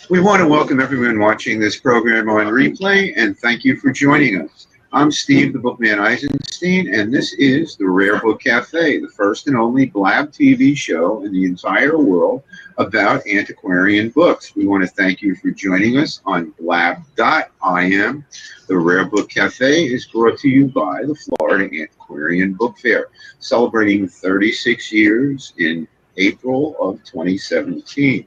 We want to welcome everyone watching this program on replay, and thank you for joining us. I'm Steve, the Bookman Eisenstein, and this is the Rare Book Cafe, the first and only Blab TV show in the entire world about antiquarian books. We want to thank you for joining us on Blab.im. The Rare Book Cafe is brought to you by the Florida Antiquarian Book Fair, celebrating 36 years in April of 2017.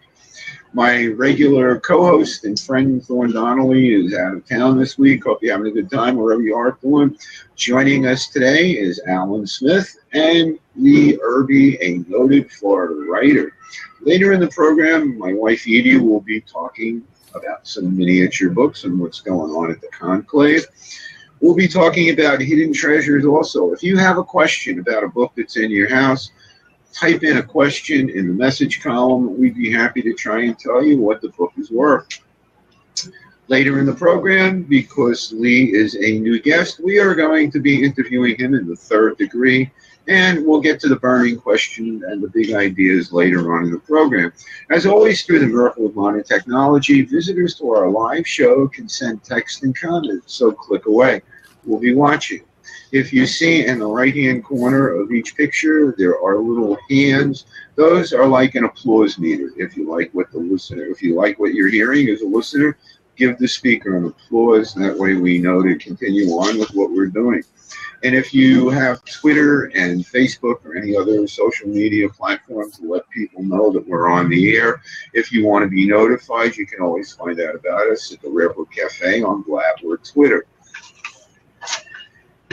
My regular co-host and friend, Thorne Donnelley, is out of town this week. Hope you're having a good time wherever you are, Thorne. Joining us today is Alan Smith and Lee Irby, a noted Florida writer. Later in the program, my wife Edie will be talking about some miniature books and what's going on at the conclave. We'll be talking about hidden treasures also. If you have a question about a book that's in your house, type in a question in the message column. We'd be happy to try and tell you what the book is worth. Later in the program, because Lee is a new guest, we are going to be interviewing him in the third degree, and we'll get to the burning question and the big ideas later on in the program. As always, through the miracle of modern technology, visitors to our live show can send text and comments, so click away. We'll be watching. If you see in the right-hand corner of each picture, there are little hands. Those are like an applause meter. If you like what you're hearing as a listener, give the speaker an applause. That way we know to continue on with what we're doing. And if you have Twitter and Facebook or any other social media platforms to let people know that we're on the air, if you want to be notified, you can always find out about us at the Rare Book Cafe on Blab or Twitter.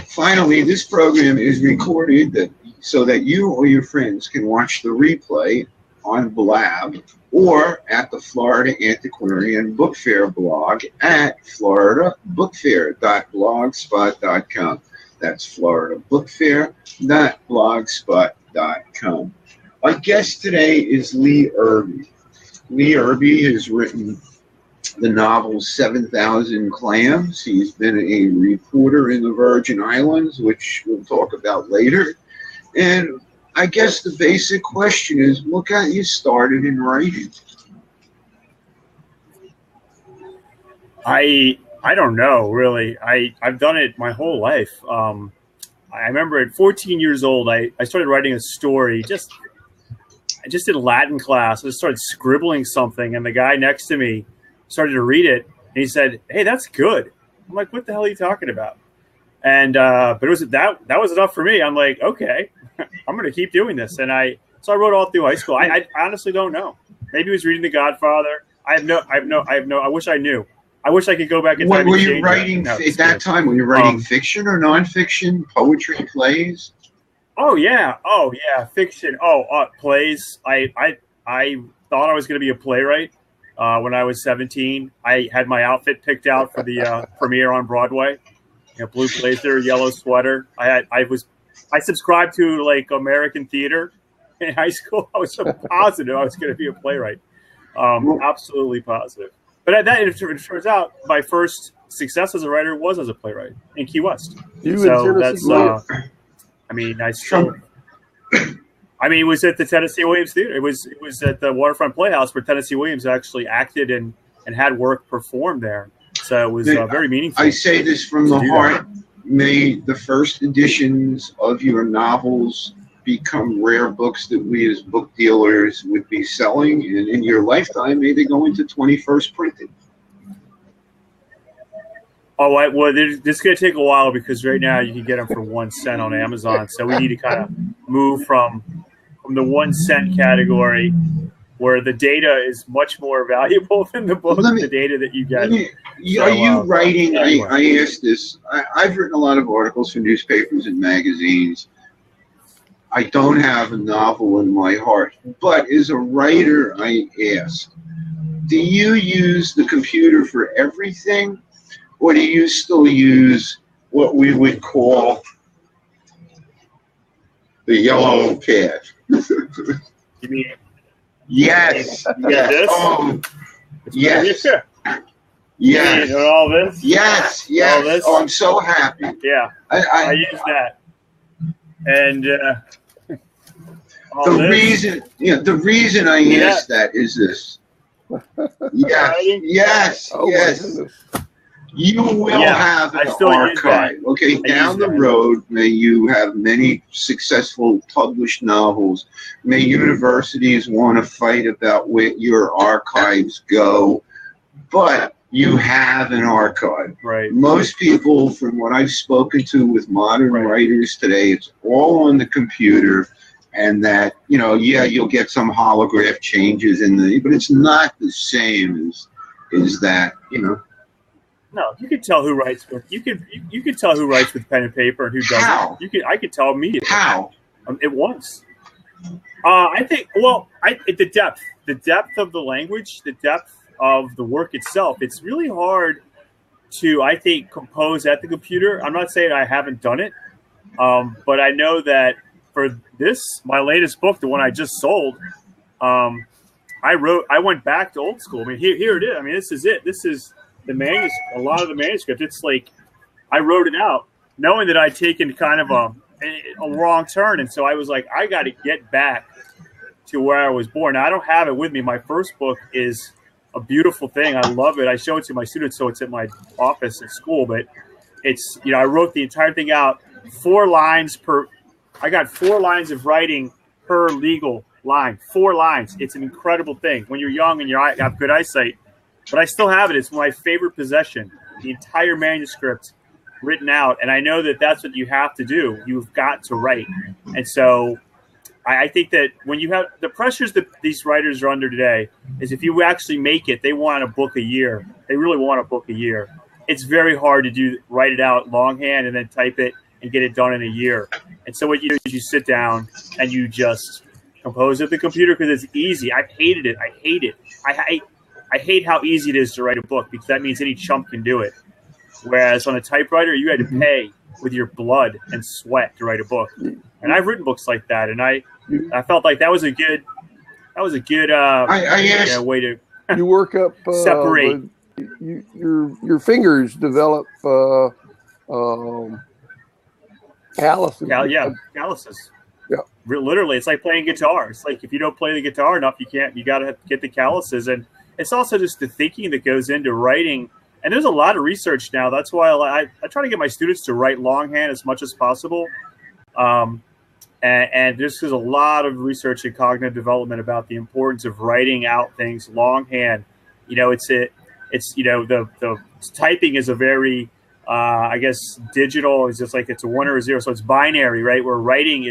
Finally, this program is recorded so that you or your friends can watch the replay on Blab or at the Florida Antiquarian Book Fair blog at floridabookfair.blogspot.com. That's floridabookfair.blogspot.com. Our guest today is Lee Irby. Lee Irby has written the novel 7,000 Clams. He's been a reporter in the Virgin Islands, which we'll talk about later. And I guess the basic question is, what got you started in writing? I don't know, really. I've done it my whole life. I remember at 14 years old, I started writing a story. I just did Latin class. I just started scribbling something, and the guy next to me started to read it, and he said, "Hey, that's good." I'm like, "What the hell are you talking about?" And but it was that was enough for me. I'm like, "Okay, I'm going to keep doing this." And I wrote all through high school. I honestly don't know. Maybe he was reading The Godfather. I wish I knew. I wish I could go back in time. What were you writing at that time? Were you writing fiction or nonfiction, poetry, plays? Oh yeah, fiction. Plays. I thought I was going to be a playwright. When I was 17, I had my outfit picked out for the premiere on Broadway. Blue blazer, yellow sweater. I subscribed to like American theater in high school. I was so positive I was going to be a playwright. Absolutely positive. But it turns out my first success as a writer was as a playwright in Key West. It was at the Tennessee Williams Theater. It was at the Waterfront Playhouse where Tennessee Williams actually acted and had work performed there. So it was very meaningful. I say this from the heart. May the first editions of your novels become rare books that we as book dealers would be selling, and in your lifetime, may they go into 21st printing. Well, this is going to take a while because right now you can get them for 1 cent on Amazon. So we need to kind of move from the 1 cent category, where the data is much more valuable than the book, the data that you get. Are you writing? Anyway. I asked this. I've written a lot of articles for newspapers and magazines. I don't have a novel in my heart, but as a writer, I ask, do you use the computer for everything, or do you still use what we would call the yellow pad? You mean? Yes. This? Yes. Yes. You all this? Yes. All this? Oh, I'm so happy. Yeah. I use that. And the reason I ask that is this. Yes. Oh, yes. You will have an archive. Okay, down the road, may you have many successful published novels. May universities want to fight about where your archives go, but you have an archive. Right. Most people, from what I've spoken to with modern writers today, it's all on the computer, and that, you know, you'll get some holograph changes but it's not the same as that, you know. No, you can tell who writes with you can tell who writes with pen and paper and who doesn't. How? I could tell immediately. How? It once. I think. Well, the depth of the language, the depth of the work itself. It's really hard to, I think, compose at the computer. I'm not saying I haven't done it, but I know that for my latest book, the one I just sold, I went back to old school. I mean, here it is. I mean, this is it. This is the manuscript. A lot of the manuscript. It's like I wrote it out knowing that I'd taken kind of a wrong turn, and so I was like, I got to get back to where I was born. Now, I don't have it with me. My first book is a beautiful thing. I love it. I show it to my students, so it's at my office at school. But it's, you know, I wrote the entire thing out, 4 lines per. I got 4 lines of writing per legal line. 4 lines. It's an incredible thing when you're young and you have good eyesight. But I still have it. It's my favorite possession. The entire manuscript written out, and I know that that's what you have to do. You've got to write, and so I think that when you have the pressures that these writers are under today, is if you actually make it, they want a book a year. They really want a book a year. It's very hard to write it out longhand and then type it and get it done in a year. And so what you do is you sit down and you just compose at the computer because it's easy. I've hated it. I hate it. I hate how easy it is to write a book because that means any chump can do it. Whereas on a typewriter, you had to pay with your blood and sweat to write a book. And I've written books like that, and I felt like that was a good way to you work up separate. Your fingers develop calluses. Calluses. Yeah. Literally, it's like playing guitar. It's like if you don't play the guitar enough, you got to get the calluses. And it's also just the thinking that goes into writing. And there's a lot of research now. That's why I try to get my students to write longhand as much as possible. And there's a lot of research in cognitive development about the importance of writing out things longhand. You know, the typing is a very, I guess, digital. It's just like it's a 1 or a 0. So it's binary, right? Where writing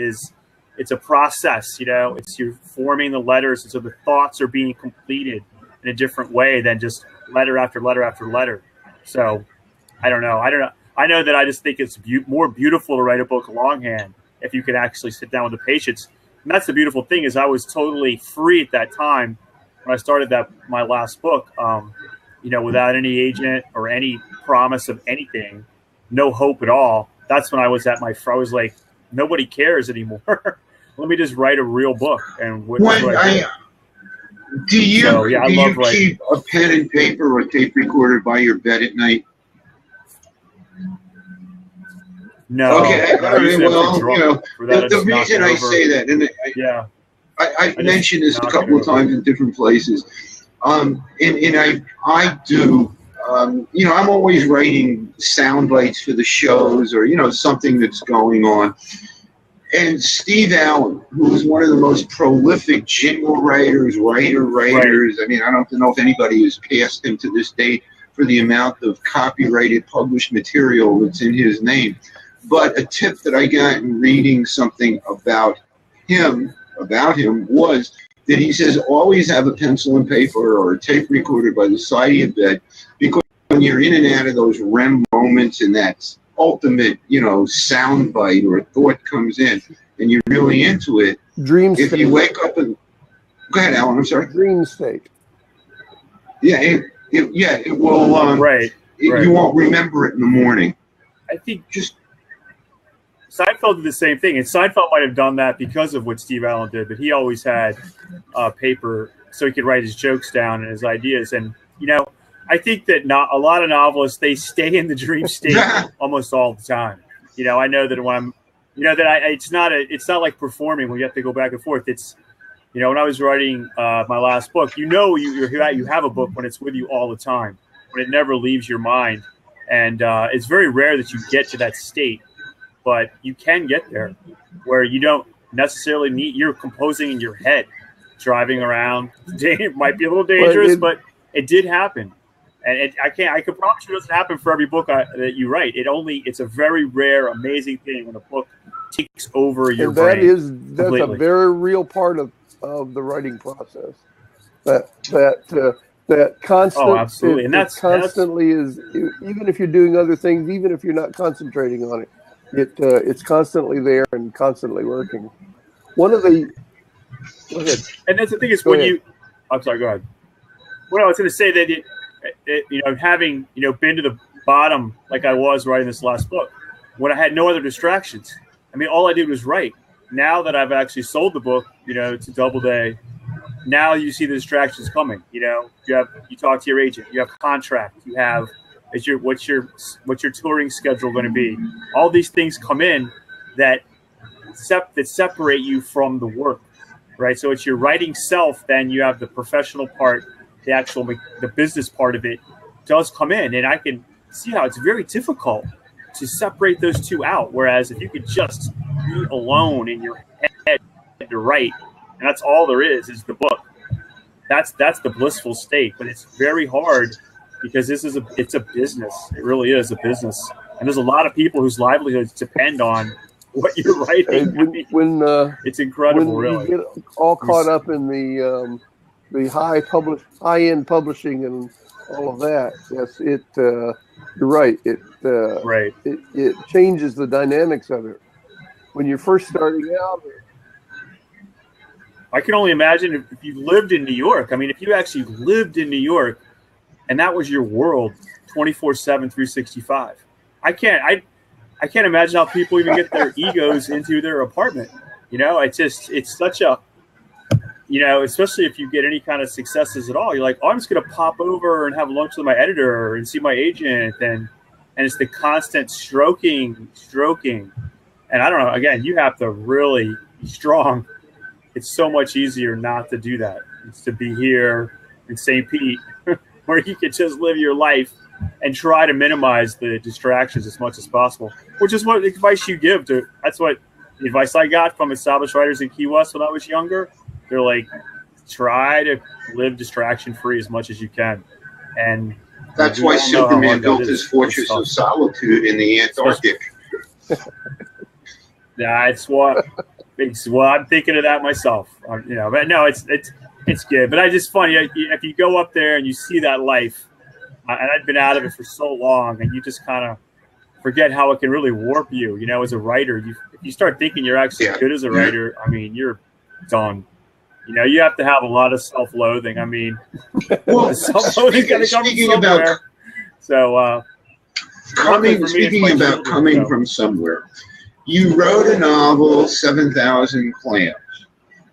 it's a process, you know, you're forming the letters. And so the thoughts are being completed in a different way than just letter after letter after letter. So I don't know. I know that I just think it's more beautiful to write a book longhand if you can actually sit down with the patience. And that's the beautiful thing is I was totally free at that time when I started my last book, you know, without any agent or any promise of anything, no hope at all. That's when I was I was like, nobody cares anymore. Let me just write a real book. And do you keep a pen and paper or tape recorder by your bed at night? No. Okay. Well, you know, the reason I say that, and I've mentioned this a couple of times in different places, and I do. You know, I'm always writing sound bites for the shows or, you know, something that's going on. And Steve Allen, who is one of the most prolific jingle writers. I mean, I don't know if anybody has passed him to this date for the amount of copyrighted published material that's in his name. But a tip that I got in reading something about him was that he says always have a pencil and paper or a tape recorder by the side of your bed, because when you're in and out of those REM moments and that ultimate, you know, sound bite or a thought comes in and you're really into it. Dream state. If you wake up and go ahead, Alan. I'm sorry. Dream state. Yeah, it will. You won't remember it in the morning. I think Seinfeld did the same thing, and Seinfeld might have done that because of what Steve Allen did, but he always had paper so he could write his jokes down and his ideas. And, you know, I think that a lot of novelists, they stay in the dream state almost all the time. You know, I know that when I'm, you know, that it's not like performing where you have to go back and forth. You know, when I was writing my last book, you know, you have a book when it's with you all the time, when it never leaves your mind. And it's very rare that you get to that state, but you can get there where you don't necessarily need, you're composing in your head, driving around. It might be a little dangerous, but it did happen. And I could promise you it doesn't happen for every book that you write. It's a very rare, amazing thing when a book takes over your brain. That's a very real part of the writing process. That constant, oh, absolutely, and that's constantly is, even if you're doing other things, even if you're not concentrating on it, it's constantly there and constantly working. One of the, go ahead. And that's the thing is I'm sorry, go ahead. Well, I was going to say that you know, having, you know, been to the bottom like I was writing this last book, when I had no other distractions. I mean, all I did was write. Now that I've actually sold the book, you know, to Doubleday, now you see the distractions coming. You know, you talk to your agent, you have contract, you have what's your touring schedule going to be. All these things come in that separate you from the work, right? So it's your writing self, then you have the professional part, the business part of it does come in, and I can see how it's very difficult to separate those two out. Whereas if you could just be alone in your head to write, and that's all there is the book. That's the blissful state. But it's very hard because it's a business. It really is a business, and there's a lot of people whose livelihoods depend on what you're writing. When it's incredible, when really. You get all caught up in the high-end publishing and all of that. Yes, you're right. It changes the dynamics of it. When you're first starting out, I can only imagine if you lived in New York. I mean, if you actually lived in New York and that was your world 24/7, 365. I can't imagine how people even get their egos into their apartment. You know, it's such a, you know, especially if you get any kind of successes at all, you're like, oh, I'm just going to pop over and have lunch with my editor and see my agent. And it's the constant stroking. And I don't know, again, you have to really be strong. It's so much easier not to do that. It's to be here in St. Pete where you can just live your life and try to minimize the distractions as much as possible, which is what advice you give to. That's what the advice I got from established writers in Key West when I was younger. They're like, try to live distraction free as much as you can. And that's why Superman built his fortress of solitude in the Antarctic. That's what. Well, I'm thinking of that myself. You know, but no, it's good. But it's just funny if you go up there and you see that life, and I've been out of it for so long, and you just kind of forget how it can really warp you. You know, as a writer, if you start thinking you're actually good as a writer, I mean, you're done. You know, you have to have a lot of self-loathing. I mean, self-loathing got to come from somewhere. So, speaking about coming from somewhere, you wrote a novel, 7,000 Clams,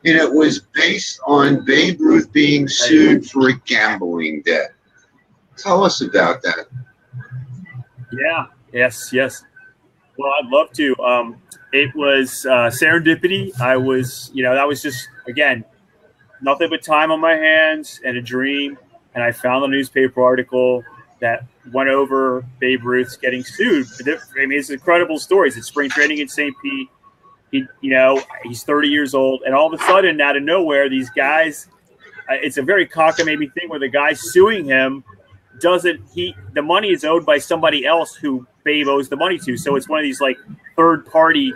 and it was based on Babe Ruth being sued for a gambling debt. Tell us about that. Yeah. Yes. Well, I'd love to. It was serendipity. I was, you know, that was just, again, nothing but time on my hands and a dream. And I found a newspaper article that went over Babe Ruth's getting sued. I mean, it's incredible stories. It's spring training in St. Pete. He's 30 years old. And all of a sudden, out of nowhere, these guys, it's a very cockamamie thing where the guy suing him the money is owed by somebody else who Babe owes the money to. So it's one of these like third party,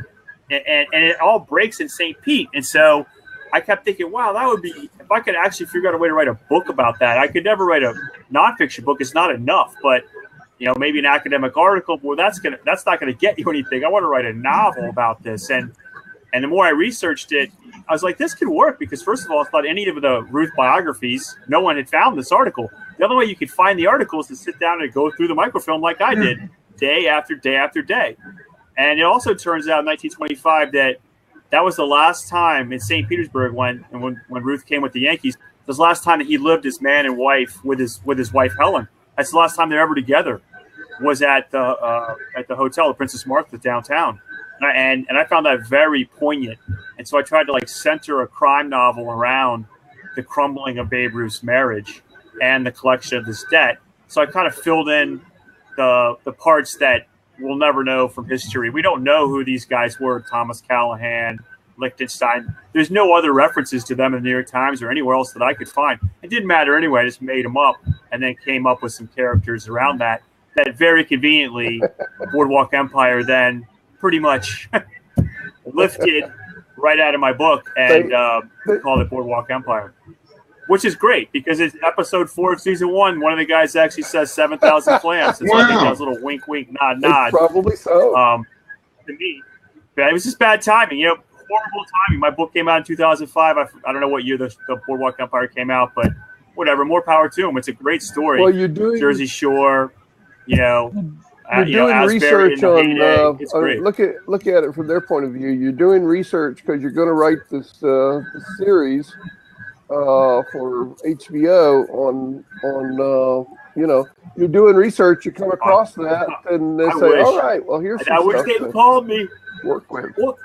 and it all breaks in St. Pete. And so I kept thinking, wow, that would be, if I could actually figure out a way to write a book about that. I could never write a nonfiction book. It's not enough, but you know, maybe an academic article, well, that's not gonna get you anything. I want to write a novel about this. And the more I researched it, I was like, this could work because first of all, I thought any of the Ruth biographies, no one had found this article. The other way you could find the article is to sit down and go through the microfilm like I did day after day after day. And it also turns out in 1925 that was the last time in St. Petersburg when Ruth came with the Yankees, it was the last time that he lived as man and wife with his wife Helen. That's the last time they're ever together, was at the hotel, the Princess Martha downtown. and I found that very poignant. And so I tried to like center a crime novel around the crumbling of Babe Ruth's marriage and the collection of this debt. So I kind of filled in the parts that we'll never know from history. We don't know who these guys were: Thomas Callahan, Liechtenstein. There's no other references to them in the New York Times or anywhere else that I could find. It didn't matter anyway. I just made them up and then came up with some characters around that very conveniently Boardwalk Empire then pretty much lifted right out of my book and called it Boardwalk Empire, which is great because it's episode 4 of season 1. One of the guys actually says 7,000 clams. And so I think that was a little wink, wink, nod, nod. Probably so. To me. But it was just bad timing. You know, horrible timing. My book came out in 2005. I don't know what year the Boardwalk Empire came out, but whatever. More power to them. It's a great story. Well, you're doing Jersey Shore, you know. You're doing research on. It's great. Look at it from their point of view. You're doing research because you're going to write this series for HBO on you know, you're doing research. You come across that, and they say, "All right, well, here's." I wish they'd called me. Work with. Well,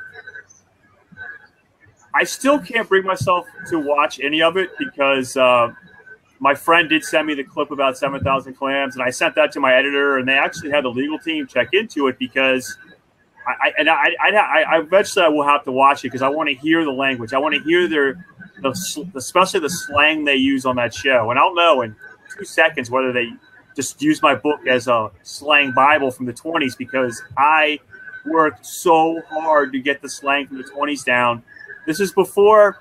I still can't bring myself to watch any of it because my friend did send me the clip about 7,000 clams, and I sent that to my editor, and they actually had the legal team check into it because I eventually I will have to watch it because I want to hear the language. I want to hear especially the slang they use on that show, and I'll know in 2 seconds whether they just use my book as a slang Bible from the 20s because I worked so hard to get the slang from the 20s down. This is before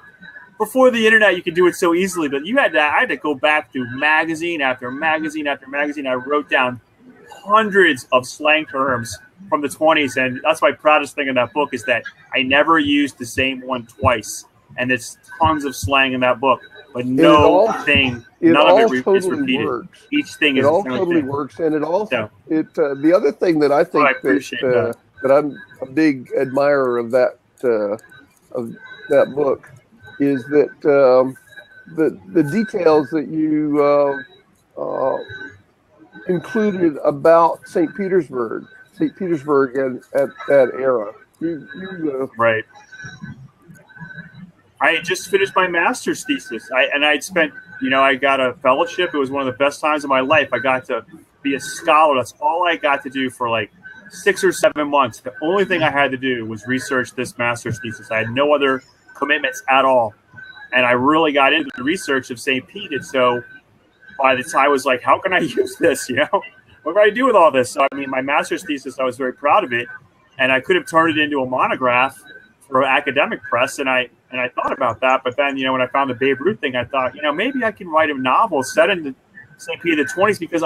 the internet. You could do it so easily, but I had to go back through magazine after magazine after magazine. I wrote down hundreds of slang terms from the 20s, and that's my proudest thing in that book is that I never used the same one twice, and there's tons of slang in that book, but none of it is repeated. Works. Each thing it all totally works, and it also the other thing that I think that I'm a big admirer of that book is that the details that you included about St. Petersburg and at that era. Right. I had just finished my master's thesis, I'd spent, I got a fellowship. It was one of the best times of my life. I got to be a scholar. That's all I got to do for like 6 or 7 months. The only thing I had to do was research this master's thesis. I had no other commitments at all. And I really got into the research of St. Pete. And so by the time I was like, how can I use this? What can I do with all this? So, I mean, my master's thesis, I was very proud of it. And I could have turned it into a monograph for academic press. And I thought about that. But then, when I found the Babe Ruth thing, I thought, maybe I can write a novel set in the St. Pete of the 20s because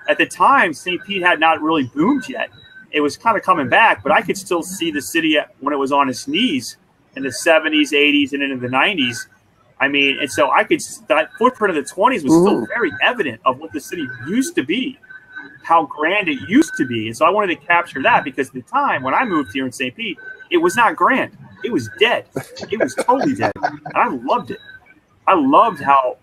at the time, St. Pete had not really boomed yet. It was kind of coming back, but I could still see the city when it was on its knees in the 70s, 80s, and into the 90s. I mean, and so that footprint of the 20s was still very evident of what the city used to be, how grand it used to be. And so I wanted to capture that because at the time when I moved here in St. Pete, it was not grand. It was dead. It was totally dead. And I loved it. I loved how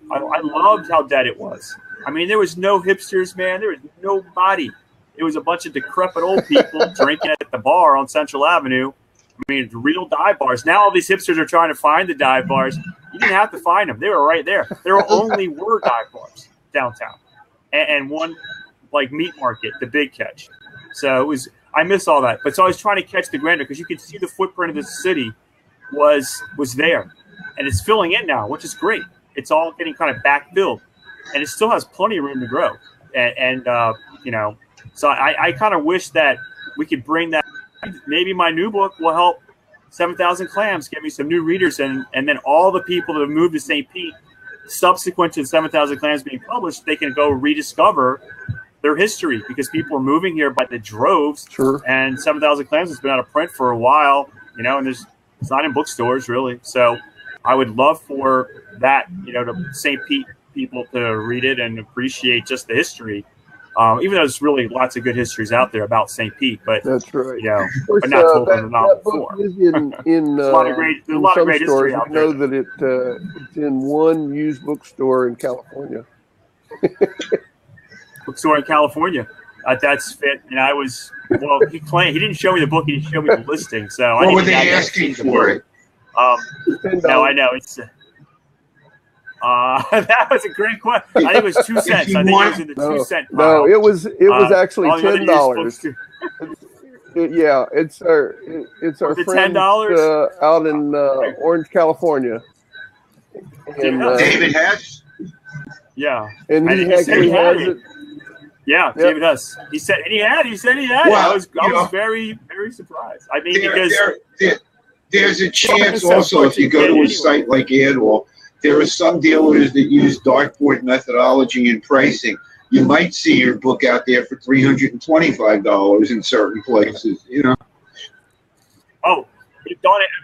dead it was. I mean, there was no hipsters, man. There was nobody. It was a bunch of decrepit old people drinking at the bar on Central Avenue. I mean, real dive bars. Now all these hipsters are trying to find the dive bars. You didn't have to find them. They were right there. There only were dive bars downtown. And one, like, meat market, the Big Catch. So I miss all that. But so I was trying to catch the grandeur because you could see the footprint of the city was there. And it's filling in now, which is great. It's all getting kind of backfilled. And it still has plenty of room to grow. So I kind of wish that we could bring that. Maybe my new book will help 7,000 Clams get me some new readers. And then all the people that have moved to St. Pete, subsequent to 7,000 Clams being published, they can go rediscover their history because people are moving here by the droves. Sure. And 7,000 Clams has been out of print for a while, and it's not in bookstores really. So I would love for that, to St. Pete people to read it and appreciate just the history. Even though there's really lots of good histories out there about St. Pete, but that's right. But not told in the novel form. In a lot of great history out there. I know that it's in one used bookstore in California. Bookstore in California. That's fit. And I was Well, he didn't show me the book. He didn't show me the listing. So what were they asking for it? No, I know it's. That was a great question. I think it was 2 cents. I think it was in the 2-cent pile. No, it was actually $10. Yeah, it's our friend out in Orange, California. And, David Hess. Yeah, and he actually has it. Yeah, yep. David Hess. He said he had it. Well, I was very, very surprised. I mean, there's a chance also if you go to a site like Adwall, there are some dealers that use dartboard methodology in pricing. You might see your book out there for $325 in certain places, you know. Oh,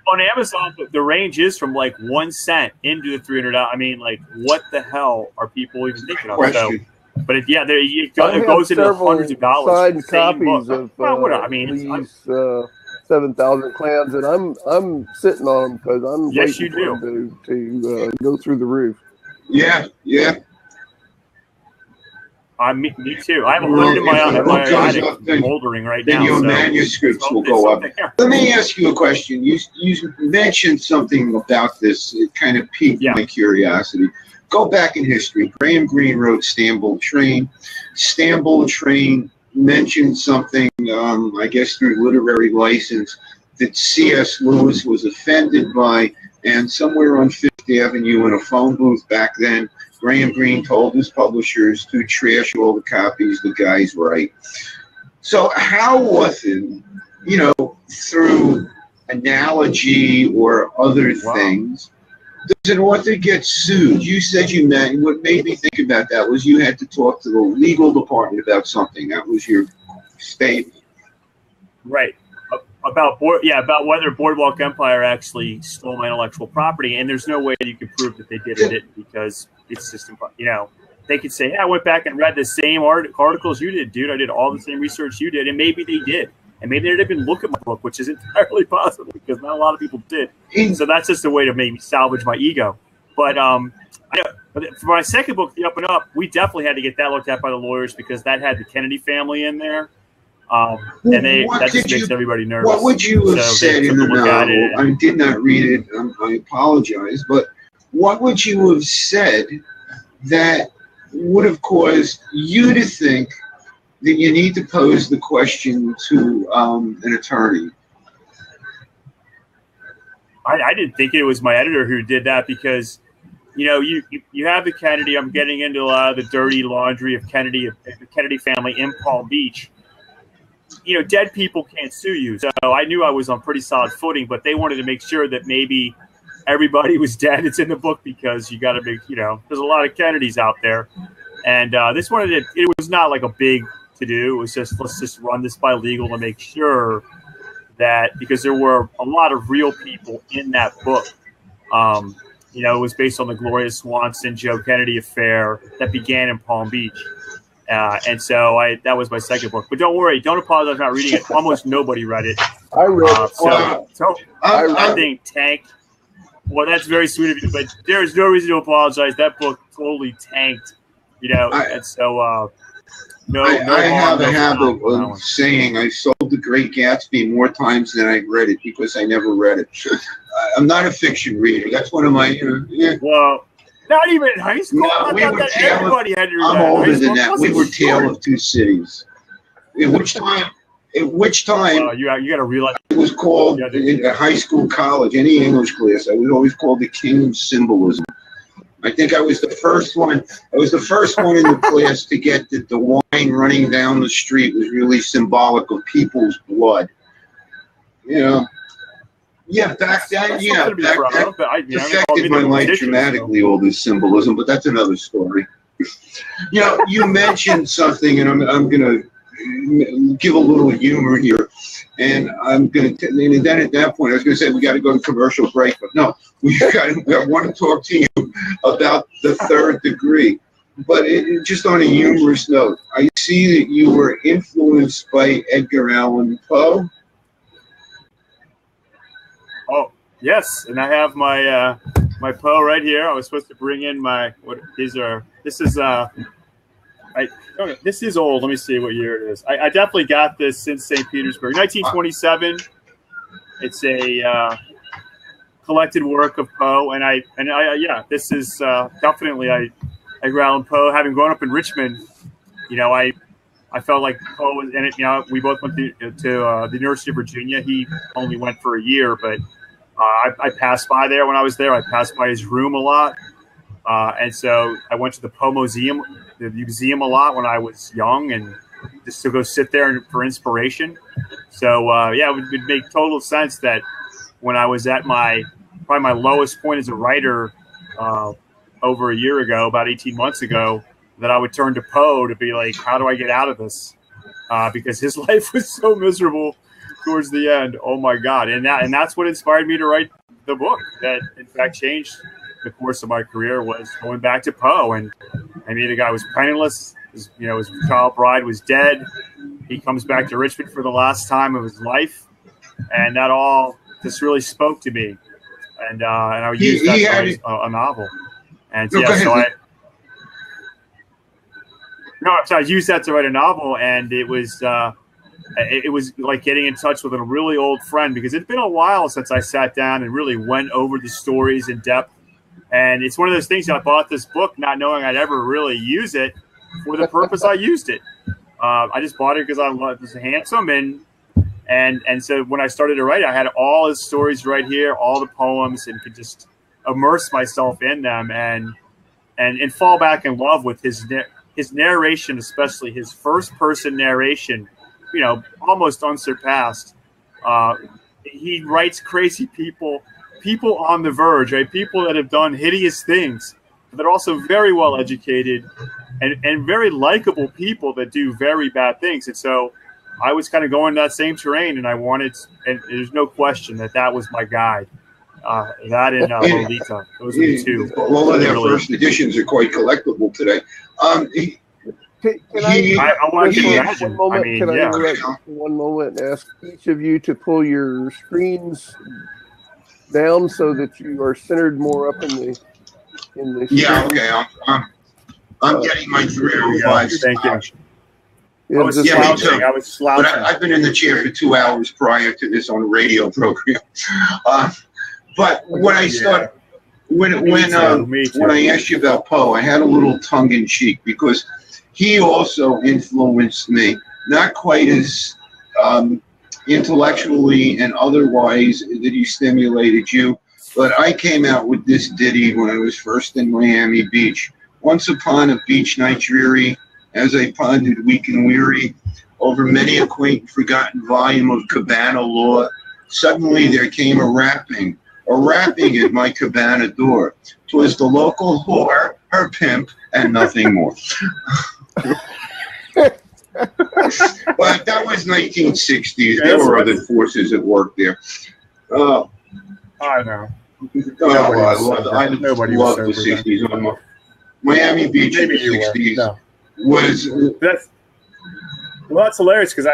on Amazon, the range is from like 1 cent into the $300. I mean, like, what the hell are people even thinking of? Question. So, but it goes into hundreds of dollars. Signed copies of these 7,000 clams, and I'm sitting on them because I'm waiting for them to go through the roof. Yeah. Me too. I have 100 in my attic moldering right now. Then your manuscripts will go up. Let me ask you a question. You mentioned something about this. It kind of piqued my curiosity. Go back in history. Graham Greene wrote Stambull Train. Stambull Train mentioned something, I guess through literary license, that C.S. Lewis was offended by, and somewhere on Fifth Avenue in a phone booth back then, Graham Greene told his publishers to trash all the copies the guys write. So how often, through analogy or other things, does an author get sued? You said what made me think about that was you had to talk to the legal department about something. That was your statement. Right. About whether Boardwalk Empire actually stole my intellectual property, and there's no way you can prove that they did or didn't because it's just, they could say, I went back and read the same articles you did, dude. I did all the same research you did, and maybe they did. And maybe they didn't even look at my book, which is entirely possible because not a lot of people did. So that's just a way to maybe salvage my ego. But for my second book, The Up and Up, we definitely had to get that looked at by the lawyers because that had the Kennedy family in there. And that just makes everybody nervous. What would you have said in the novel? I did not read it. I apologize. But what would you have said that would have caused you to think that you need to pose the question to an attorney? I didn't think it was my editor who did that because, you have the Kennedy. I'm getting into a lot of the dirty laundry of the Kennedy family in Palm Beach. Dead people can't sue you. So I knew I was on pretty solid footing, but they wanted to make sure that maybe everybody was dead. It's in the book because you got to make, there's a lot of Kennedys out there. And this one, it was not like a big to do. It was just, let's just run this by legal to make sure that, because there were a lot of real people in that book. It was based on the Gloria Swanson, Joe Kennedy affair that began in Palm Beach. And so that was my second book. But don't worry, don't apologize for not reading it. Almost nobody read it. I read it. So I think tanked. Well, that's very sweet of you, but there's no reason to apologize. That book totally tanked, and so I have a habit of saying I sold The Great Gatsby more times than I read it because I never read it. I'm not a fiction reader. That's one of my Well, not even in high school. No, everybody had to read I'm that. older than that. We were Tale of Two Cities. At which time you got to realize it was called in a high school, college, any English class. I was always called the king of symbolism. I think I was the first one. I was the first one in the class to get that the wine running down the street was really symbolic of people's blood. Yeah, back then, that affected my life dramatically, all this symbolism, but that's another story. You mentioned something, and I'm going to give a little humor here, and I'm going to, and then at that point, I was going to say we got to go to commercial break, but no, I want to talk to you about the third degree. But just on a humorous note, I see that you were influenced by Edgar Allan Poe. Oh, yes, and I have my my Poe right here. I was supposed to bring in this is this is old. Let me see what year it is. I definitely got this in St. Petersburg, 1927. It's a collected work of Poe, and yeah, this is definitely Edgar Allan Poe. Having grown up in Richmond, I felt like Poe was in it. We both went to the University of Virginia. He only went for a year, but I passed by there when I was there. I passed by his room a lot, and so I went to the Poe Museum, the museum, a lot when I was young, and just to go sit there for inspiration. So yeah, it would make total sense that when I was at probably my lowest point as a writer over a year ago, about 18 months ago, that I would turn to Poe to be like, how do I get out of this? Because his life was so miserable towards the end. Oh my God. And that's what inspired me to write the book that in fact changed the course of my career, was going back to Poe. And I mean, the guy was penniless. His child bride was dead. He comes back to Richmond for the last time of his life. And that all just really spoke to me. And I would use that to write a novel. And so I used that to write a novel, and it was like getting in touch with a really old friend, because it's been a while since I sat down and really went over the stories in depth. And it's one of those things, I bought this book not knowing I'd ever really use it for the purpose I used it. I just bought it because I loved it. It was handsome, and so when I started to write, I had all his stories right here, all the poems, and could just immerse myself in them and fall back in love with his narration, especially his first person narration, almost unsurpassed. He writes crazy people on the verge, right? People that have done hideous things, but are also very well educated and very likable people that do very bad things. And so I was kind of going that same terrain, and and there's no question that was my guide. That and Lolita. Those are the two. All of their first editions are quite collectible today. I want to imagine. Can I interrupt for one moment and ask each of you to pull your screens down so that you are centered more up in the Yeah, okay. I'm getting my 3 or 5. Thank you. I was slouching. But I've been in the chair for 2 hours prior to this on a radio program. But when I started, when I asked you about Poe, I had a little tongue in cheek, because he also influenced me, not quite as intellectually and otherwise that he stimulated you, but I came out with this ditty when I was first in Miami Beach. Once upon a beach night dreary, as I pondered weak and weary over many a quaint forgotten volume of cabana lore, suddenly there came a rapping at my cabana door. 'Twas the local whore, her pimp, and nothing more. But that was 1960s. There were other forces at work there. I know. I love the 60s. Miami Beach in the 60s that's hilarious, because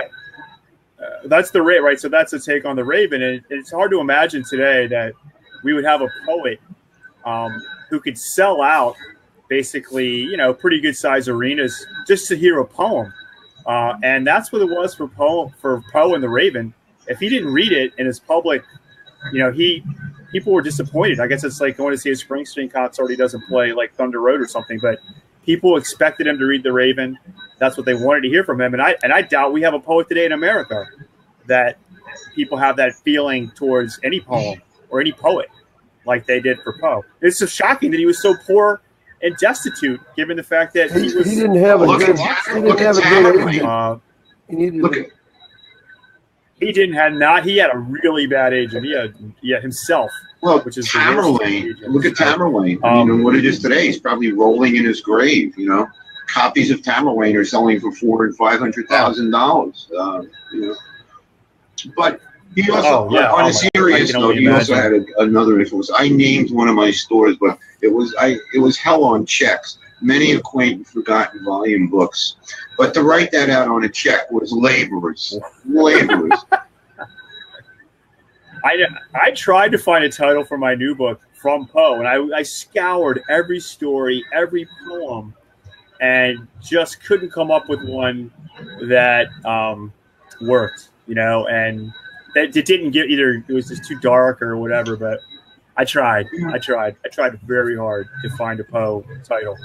that's the Raven, right? So that's a take on the Raven, and it's hard to imagine today that we would have a poet who could sell out basically, pretty good size arenas just to hear a poem, and that's what it was for Poe and the Raven. If he didn't read it in his public, people were disappointed. I guess it's like going to see a Springsteen concert. He doesn't play like Thunder Road or something, but people expected him to read the Raven. That's what they wanted to hear from him. And I doubt we have a poet today in America that people have that feeling towards any poem or any poet like they did for Poe. It's so shocking that he was so poor and destitute, given the fact that he didn't have a good agent. He had a really bad agent. He had himself. Well, which is Tamerlane. Look at Tamerlane. And what it is today, he's probably rolling in his grave. Copies of Tamerlane are selling for $400,000 and $500,000. But he also, on a serious note, he also had another influence. I named one of my stores, but it was hell on checks. Many a quaint and forgotten volume books. But to write that out on a check was laborers. I tried to find a title for my new book from Poe, and I scoured every story, every poem, and just couldn't come up with one that worked, and that it didn't get either. It was just too dark or whatever, but I tried very hard to find a Poe title.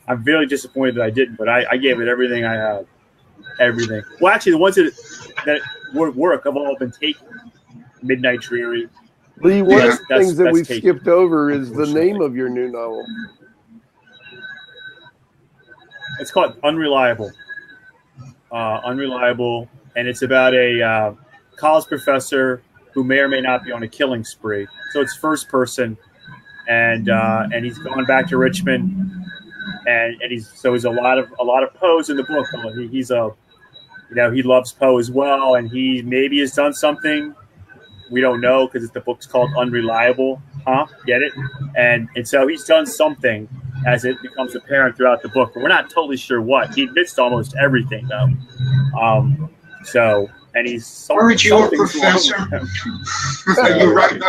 I'm very disappointed that I didn't, but I gave it everything I had. Everything. Well, actually, the ones that would work have all been taken. Midnight Dreary. Lee, one of the things that we've skipped over is the name of your new novel. It's called Unreliable. Unreliable, and it's about a college professor who may or may not be on a killing spree. So it's first person, and he's gone back to Richmond, and he's a lot of Poe's in the book. He's he loves Poe as well, and he maybe has done something. We don't know because the book's called Unreliable. Get it? And so he's done something as it becomes apparent throughout the book, but we're not totally sure what. He admits to almost everything, though. And he's aren't you a professor? You're right.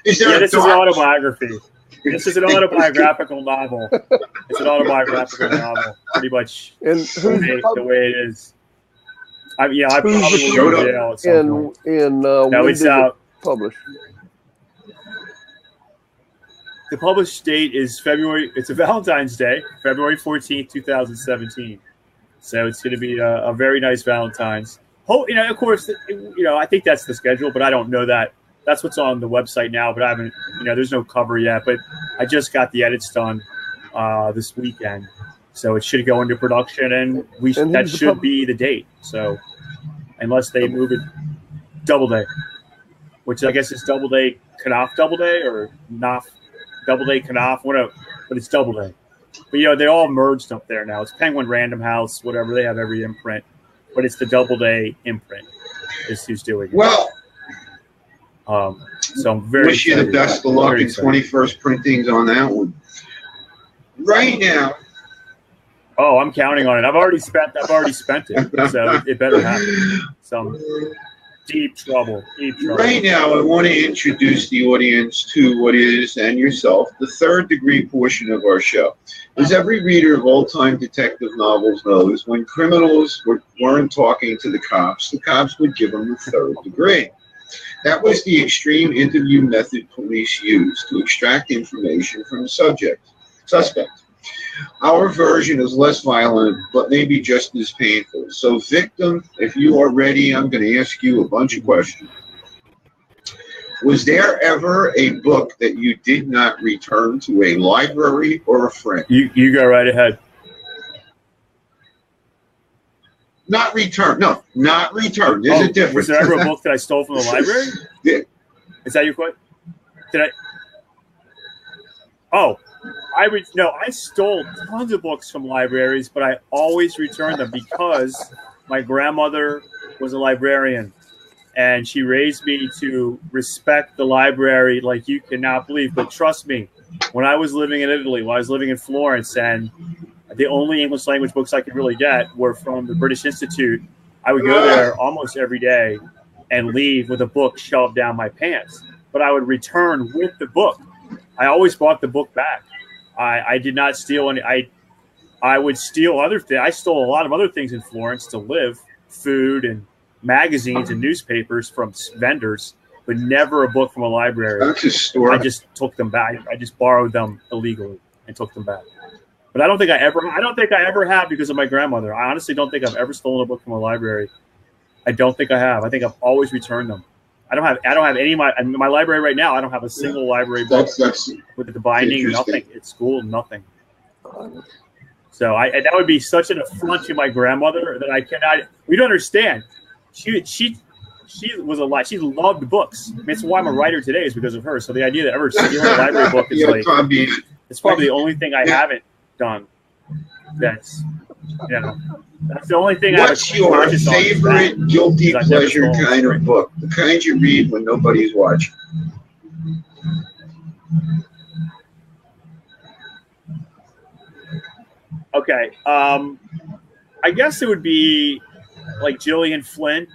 Is there this is an autobiography. This is an autobiographical novel. It's an autobiographical novel, pretty much. And who's the way it is. I probably will go to jail at some point. No, it's out. Published. The published date is February. It's a Valentine's Day, February 14th, 2017. So it's going to be a very nice Valentine's. Of course, I think that's the schedule, but I don't know that. That's what's on the website now, but I haven't. There's no cover yet. But I just got the edits done this weekend, so it should go into production, and that should be the date. So, unless they move it Doubleday, which I guess is Doubleday Knopf Doubleday or Knopf Doubleday Knopf, whatever, but it's Doubleday. But they all merged up there now. It's Penguin Random House, whatever. They have every imprint, but it's the Doubleday imprint is who's doing it. Well, so I'm very wish you the best of luck in 21st printings on that one. Right now. Oh, I'm counting on it. I've already spent it, so it better happen. Some deep trouble. Right now, I want to introduce the audience to what is, and yourself, the third degree portion of our show. As every reader of old-time detective novels knows, when criminals weren't talking to the cops would give them the third degree. That was the extreme interview method police used to extract information from the suspect. Our version is less violent, but maybe just as painful. So, victim, if you are ready, I'm going to ask you a bunch of questions. Was there ever a book that you did not return to a library or a friend? You go right ahead. Not return. No, not return. There's a difference. Was there ever a book that I stole from the library? Yeah. Is that your question? Did I? Oh. I stole tons of books from libraries, but I always returned them because my grandmother was a librarian, and she raised me to respect the library like you cannot believe. But trust me, when I was living in Italy, when I was living in Florence, and the only English language books I could really get were from the British Institute, I would go there almost every day and leave with a book shoved down my pants. But I would return with the book. I always brought the book back. I did not steal any. I would steal other things. I stole a lot of other things in Florence to live, food and magazines and newspapers from vendors, but never a book from a library. That's a story. I just took them back. I just borrowed them illegally and took them back. But I don't think I ever have because of my grandmother. I honestly don't think I've ever stolen a book from a library. I don't think I have. I think I've always returned them. I don't have any in my library right now. I don't have a single library book with the binding, nothing. It's school, nothing. So that would be such an affront to my grandmother that I cannot. We don't understand. She was a lot. She loved books. I mean, it's why I'm a writer today is because of her. So the idea that ever stealing a library book is it's probably the only thing I haven't done. That's the only thing. What's your favorite guilty pleasure kind of book? The kind you read when nobody's watching. Okay. I guess it would be like Gillian Flynn,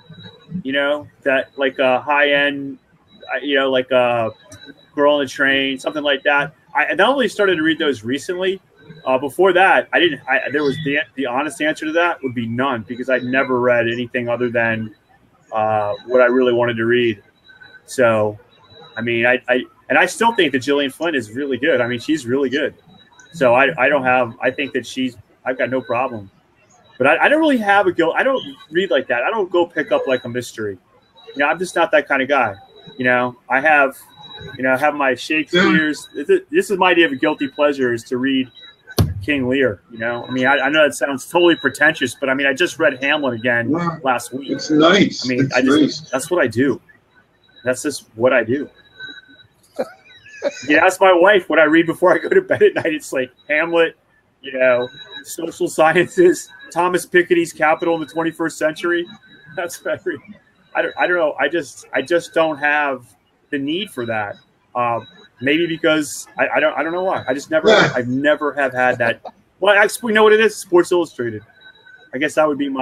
that like a high-end, like a Girl on the Train, something like that. I not only started to read those recently, Before that, I didn't. There was the honest answer to that would be none, because I'd never read anything other than what I really wanted to read. So, I mean, I still think that Gillian Flynn is really good. I mean, she's really good. So I think that I've got no problem. But I don't really have a guilt. I don't read like that. I don't go pick up like a mystery. You know, I'm just not that kind of guy. You know, I have my Shakespeare's. This is my idea of a guilty pleasure, is to read King Lear. You know, I mean, I know that sounds totally pretentious, but I mean, I just read Hamlet again last week. It's nice. I mean, that's what I do. That's just what I do. You ask my wife what I read before I go to bed at night. It's like Hamlet, you know, social sciences, Thomas Piketty's Capital in the 21st Century. That's what I read. I don't know. I just don't have the need for that. Maybe because I don't know why. I've never have had that. Well, actually, you know what it is? Sports Illustrated. I guess that would be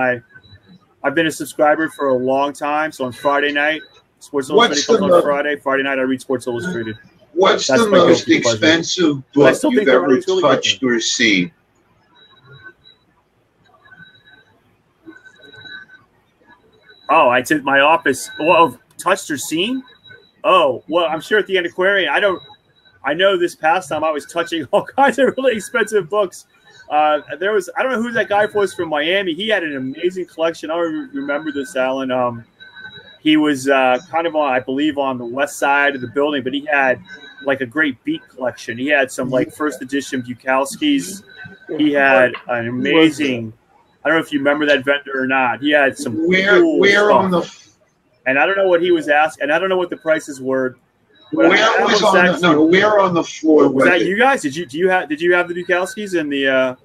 I've been a subscriber for a long time. So on Friday night, Sports Illustrated comes on Friday. Friday night, I read Sports Illustrated. What's the most expensive book you've ever touched or seen? Oh, I did my office. Well, touched or seen? Oh, well, I'm sure at the Antiquarian. I know this past time I was touching all kinds of really expensive books. I don't know who that guy was from Miami. He had an amazing collection. I don't remember this, Alan. He was kind of I believe, on the west side of the building, but he had like a great beat collection. He had some like first edition Bukowskis. He had an amazing. I don't know if you remember that vendor or not. He had some cool where stuff. On the. And I don't know what he was asking, and I don't know what the prices were. Where on the floor? Was that you guys? Did you have the Bukowskis and the?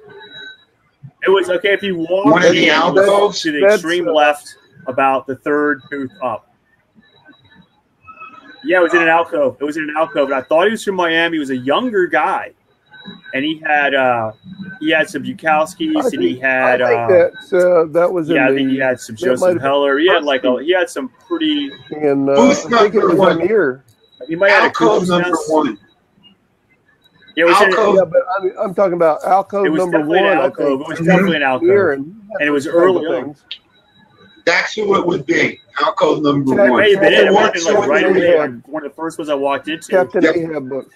It was okay if you walk one of the alcoves to the extreme left, about the third booth up. Yeah, it was in an alcove. And I thought he was from Miami. He was a younger guy, and he had some Bukowskis, and he had. I think that was. Yeah, I think he had some Joseph Heller. He had some pretty. And I think it was in here. He might have alcove number one. Yeah, but I'm talking about alcove number one. It was definitely an alcove, and it was early on. That's who it would be. Alcove number one. It might have been like right away. One of the first ones I walked into. Captain Ahab books.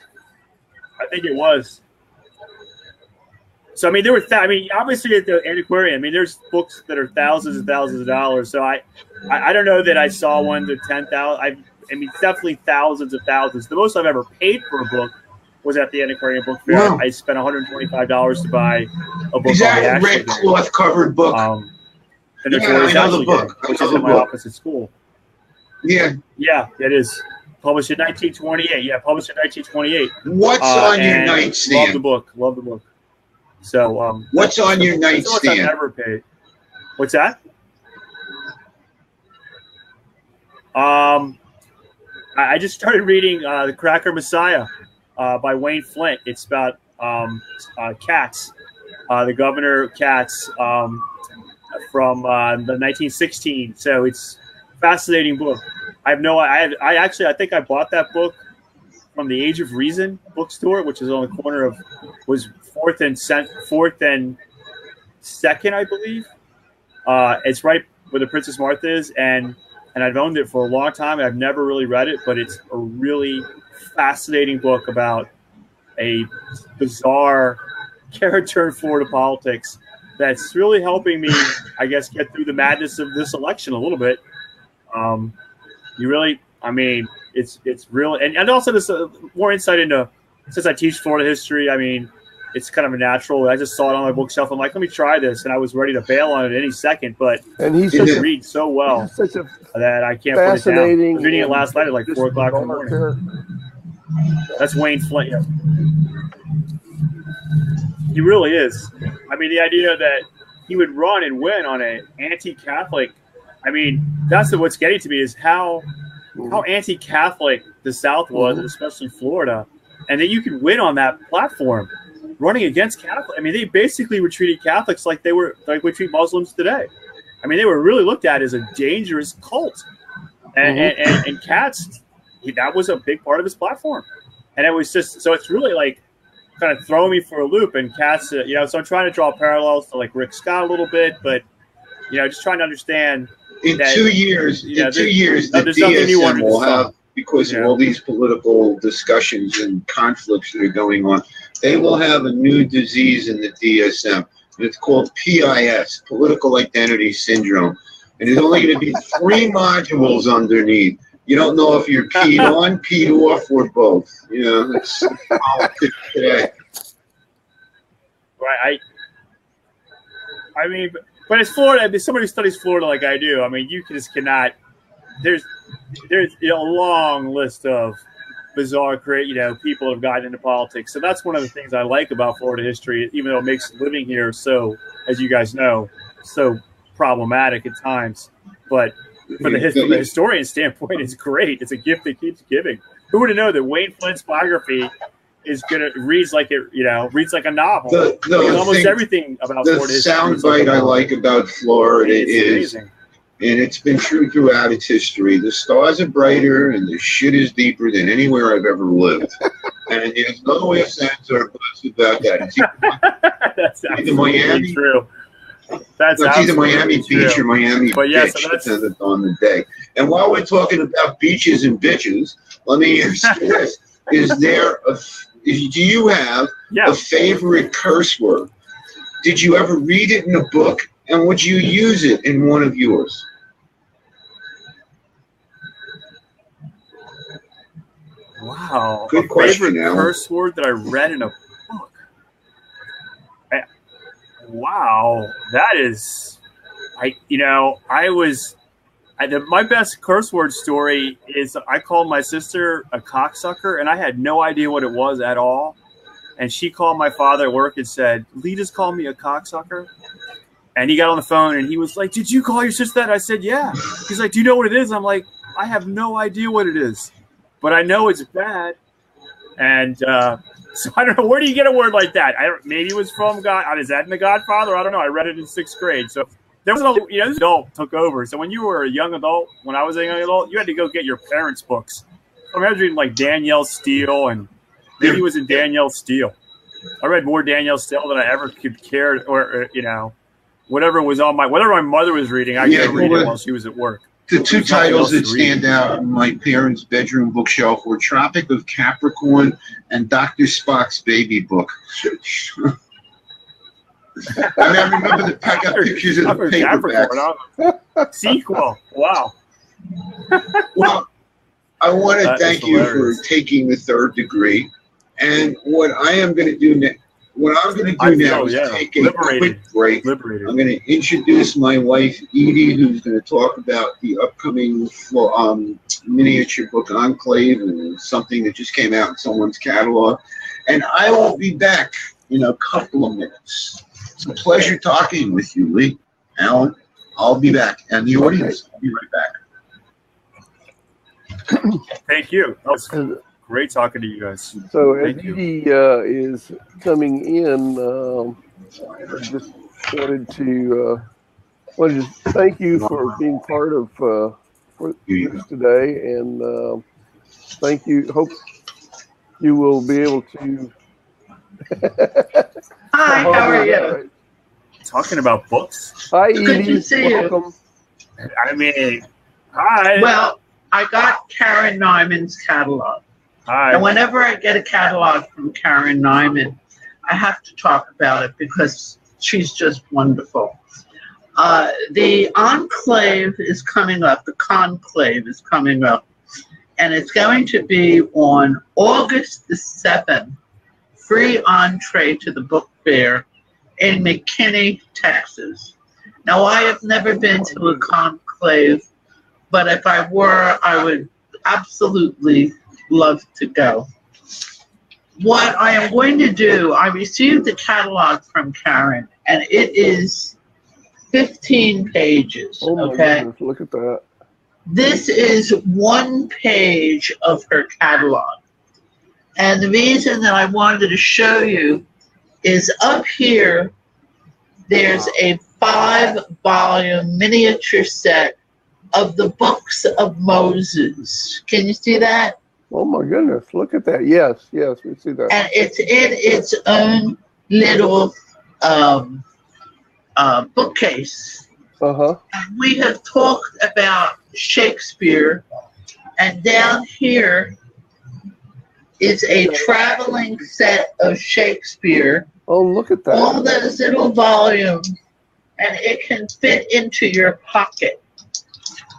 I think it was. So I mean, there were. Obviously at the Antiquarian, I mean, there's books that are thousands and thousands of dollars. So I don't know that I saw one to 10,000. I mean, definitely thousands of thousands. The most I've ever paid for a book was at the Antiquarian Book Fair. Wow. I spent $125 to buy a book. Is that a red cloth covered book? The Notorious Ashley Gang, which is in my office at school. Yeah. Yeah, it is. Published in 1928. Yeah, published in 1928. What's on your nightstand? Love the book. So, what's on your nightstand? I've never paid. What's that? I just started reading The Cracker Messiah by Wayne Flint. It's about Katz, the governor Katz from the 1916. So it's a fascinating book. I think I bought that book from the Age of Reason bookstore, which is on the corner of Fourth and Second, I believe. It's right where the Princess Martha is, and I've owned it for a long time. I've never really read it, but it's a really fascinating book about a bizarre character in Florida politics that's really helping me, I guess, get through the madness of this election a little bit. It's real, and also there's more insight into, since I teach Florida history, I mean, it's kind of a natural. I just saw it on my bookshelf. I'm like, let me try this, and I was ready to bail on it any second. But he reads so well that I can't put it down. I was reading it last night at like 4 o'clock in the morning. That's Wayne Flint. Yeah. He really is. I mean, the idea that he would run and win on an anti-Catholic. I mean, that's what's getting to me is how anti-Catholic the South was, and especially Florida, and that you could win on that platform. Running against Catholics. I mean, they basically were treating Catholics like we treat Muslims today. I mean, they were really looked at as a dangerous cult. And Katz, that was a big part of his platform. And it was just, so it's really like, kind of throwing me for a loop. And Cat's, you know, so I'm trying to draw parallels to like Rick Scott a little bit, but you know, just trying to understand. In that, 2 years, you know, in 2 years, the there's nothing new under DSM the will sun. have, because of all these political discussions and conflicts that are going on, they will have a new disease in the DSM, and it's called PIS, Political Identity Syndrome. And there's only going to be 3 modules underneath. You don't know if you're peed on, peed off, or both. You know, it's politics today. Right. I mean, but it's Florida. If somebody who studies Florida like I do, I mean, you just cannot. There's you know, a long list of bizarre, you know, people have gotten into politics. So that's one of the things I like about Florida history, even though it makes living here so, as you guys know, so problematic at times. But from the historian standpoint, it's great. It's a gift that keeps giving. Who would have known that Wayne Flint's biography is reads like a novel? Almost everything about Florida history. The soundbite I like about Florida is, and it's been true throughout its history, the stars are brighter and the shit is deeper than anywhere I've ever lived. And there's no way of saying or about that. That's either Miami, true. That's either Miami Beach or Miami Beach, so depending on the day. And while we're talking about beaches and bitches, let me ask you this. Do you have a favorite curse word? Did you ever read it in a book? And would you use it in one of yours? Wow. Good question, favorite curse word that I read in a book. Wow. That is, my best curse word story is I called my sister a cocksucker, and I had no idea what it was at all. And she called my father at work and said, "Lee just called me a cocksucker." And he got on the phone and he was like, "Did you call your sister that?" I said, "Yeah." He's like, "Do you know what it is?" I'm like, "I have no idea what it is, but I know it's bad." And so I don't know. Where do you get a word like that? Maybe it was from God. Is that in The Godfather? I don't know. I read it in 6th grade. So there was this adult took over. So when you were a young adult, when I was a young adult, you had to go get your parents' books. I was reading like Danielle Steele, and maybe it was in Danielle Steele. I read more Danielle Steele than I ever could care, or whatever my mother was reading, I could read it while she was at work. The 2 titles that stand out in my parents' bedroom bookshelf were Tropic of Capricorn and Dr. Spock's Baby Book. I remember the pictures of the paperbacks. Sequel. Wow. Well, I want to thank you for taking the 3rd degree. And what I'm going to do now is take a quick break. I'm going to introduce my wife, Edie, who's going to talk about the upcoming miniature book Enclave, and something that just came out in someone's catalog. And I will be back in a couple of minutes. It's a pleasure talking with you, Lee. Alan, I'll be back. And the audience, I'll be right back. Thank you. That was great talking to you guys. So as Edie is coming in, I just wanted to thank you for being part of this today, and thank you. Hope you will be able to. Hi, how are you? Talking about books. Hi, Edie. Good to see Welcome. you. I mean, hi. Well, I got Karen Nyman's catalog. Hi. And whenever I get a catalog from Karen Nyman, I have to talk about it because she's just wonderful. The Enclave is coming up. The Conclave is coming up. And it's going to be on August the 7th. Free entree to the book fair in McKinney, Texas. Now, I have never been to a conclave, but if I were, I would absolutely love to go. What I am going to do, I received the catalog from Karen, and it is 15 pages. Oh my goodness, look at that. This is 1 page of her catalog. And the reason that I wanted to show you is up here, there's a 5-volume miniature set of the books of Moses. Can you see that? Oh my goodness! Look at that. Yes, yes, we see that. And it's in its own little bookcase. Uh-huh. And we have talked about Shakespeare, and down here is a traveling set of Shakespeare. Oh, look at that. All those little volumes, and it can fit into your pocket,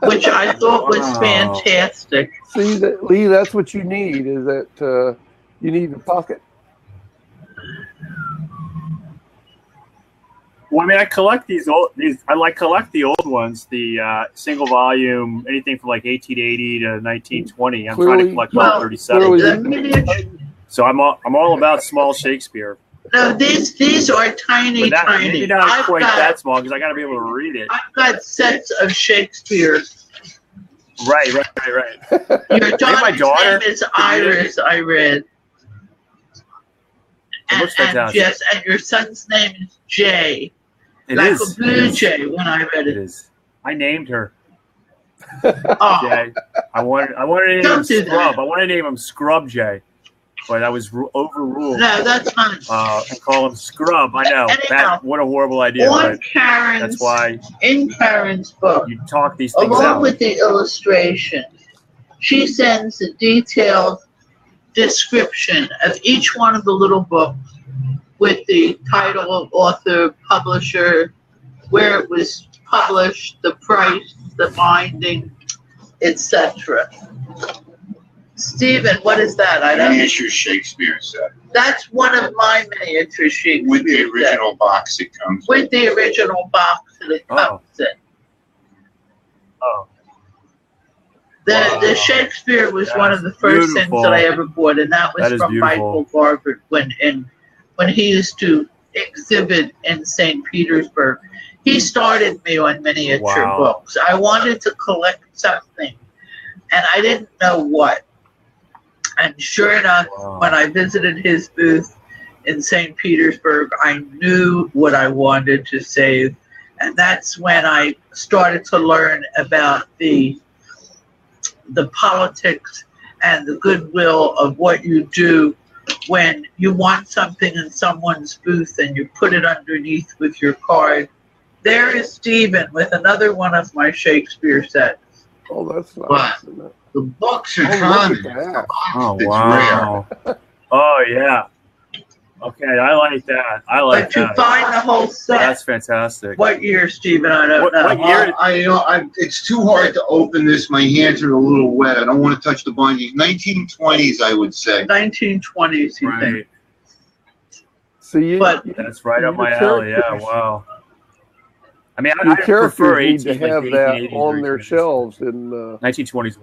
which I thought was fantastic. See, Lee, that's what you need, is that you need a pocket. Well, I mean, I collect I collect the old ones, the single volume, anything from like 1880 to 1920. I'm trying to collect all 37. So I'm all about small Shakespeare. No, these are tiny, tiny. Maybe not quite that small because I got to be able to read it. I've got sets of Shakespeare. Right. Your daughter's name is Iris, I read. And yes, and your son's name is Jay. It like is. a blue jay when I read it. It is. I named her. Oh. Jay. I wanted to name him Scrub. I wanted to name him Scrub Jay, but I was overruled. No, that's fine. And call him Scrub. I know. Anyhow, what a horrible idea. That's why in Karen's book, you talk these things along out. with the illustration, she sends a detailed description of each one of the little books with the title of author, publisher, where it was published, the price, the binding, etc. Stephen, what is that? I don't. Miniature Shakespeare set. That's one of my miniature Shakespeare with the original box it comes with. The original box that it comes in. Oh. The Shakespeare was one of the first things that I ever bought, and that was from Michael Garber when he used to exhibit in St. Petersburg. He started me on miniature books. I wanted to collect something, and I didn't know what. And sure enough, when I visited his booth in St. Petersburg, I knew what I wanted to save, and that's when I started to learn about the politics and the goodwill of what you do when you want something in someone's booth and you put it underneath with your card. There is Stephen with another one of my Shakespeare sets. Oh, that's nice. But the books are Oh, wow. Oh, yeah. Okay, I like that. But to find the whole set. That's fantastic. What year, Stephen? I don't know. What year? It's too hard to open this. My hands are a little wet. I don't want to touch the binding. 1920s, I would say. 1920s, you think? So that's right up my alley. Yeah, wow. I mean, I prefer need to have that on their shelves in 1920s.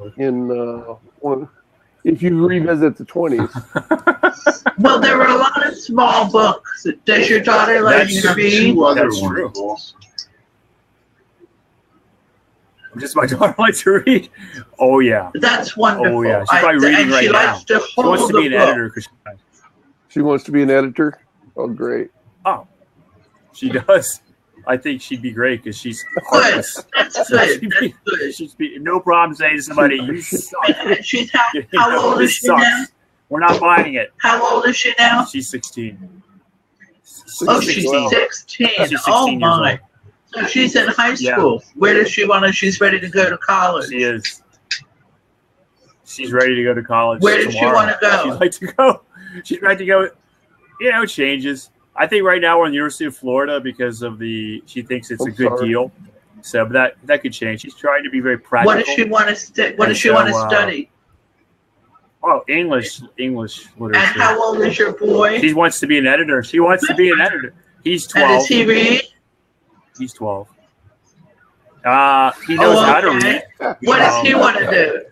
If you revisit the 20s. Well, there were a lot of small books. Does your daughter like to read? That's true. Does my daughter like to read? Oh, yeah. That's wonderful. Oh, yeah. She's probably reading right now. She wants to be an editor. She wants to be an editor? Oh, great. Oh, she does. I think she'd be great because she's heartless. That's good. She'd be no problem saying to somebody, "You suck." She's how old is she now? We're not buying it. How old is she now? She's 16. Oh, she's 16. Oh my! So she's in high school. Yeah. Where does she want to? She's ready to go to college. She is. She's ready to go to college. Where does she want to go? She'd like to go. She's ready to go. You know, it changes. I think right now we're in the University of Florida because of she thinks it's a good deal. So, but that could change. She's trying to be very practical. What does she want to What does she want to study? Oh, English literature. And how old is your boy? He wants to be an editor. She wants to be an editor. He's 12. And does he read? He's 12. He knows how to read. What does he want to do?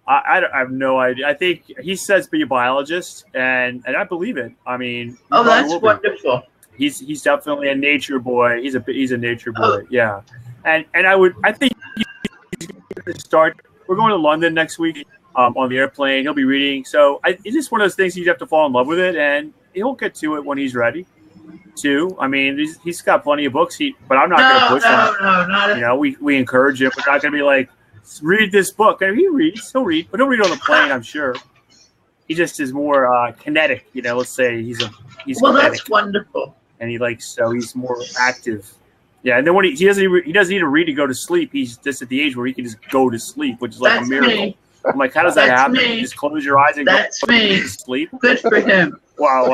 I have no idea. I think he says be a biologist, and I believe it. I mean, that's wonderful. He's definitely a nature boy. He's a nature boy. Yeah, and I think he's going to start. We're going to London next week on the airplane. He'll be reading. So it's just one of those things you have to fall in love with it, and he'll get to it when he's ready. Too. I mean, he's got plenty of books. But I'm not going to push him. No, not. We encourage him. We're not going to be like, read this book. I mean, he reads. He'll read, but he'll read on the plane, I'm sure. He just is more kinetic. You know, let's say he's well, kinetic, that's wonderful. and he's more active. Yeah, and then when he doesn't need to read to go to sleep. He's just at the age where he can just go to sleep, which is like a miracle. Me. I'm like, how does that happen? You just close your eyes and go to sleep. Good for him. Wow,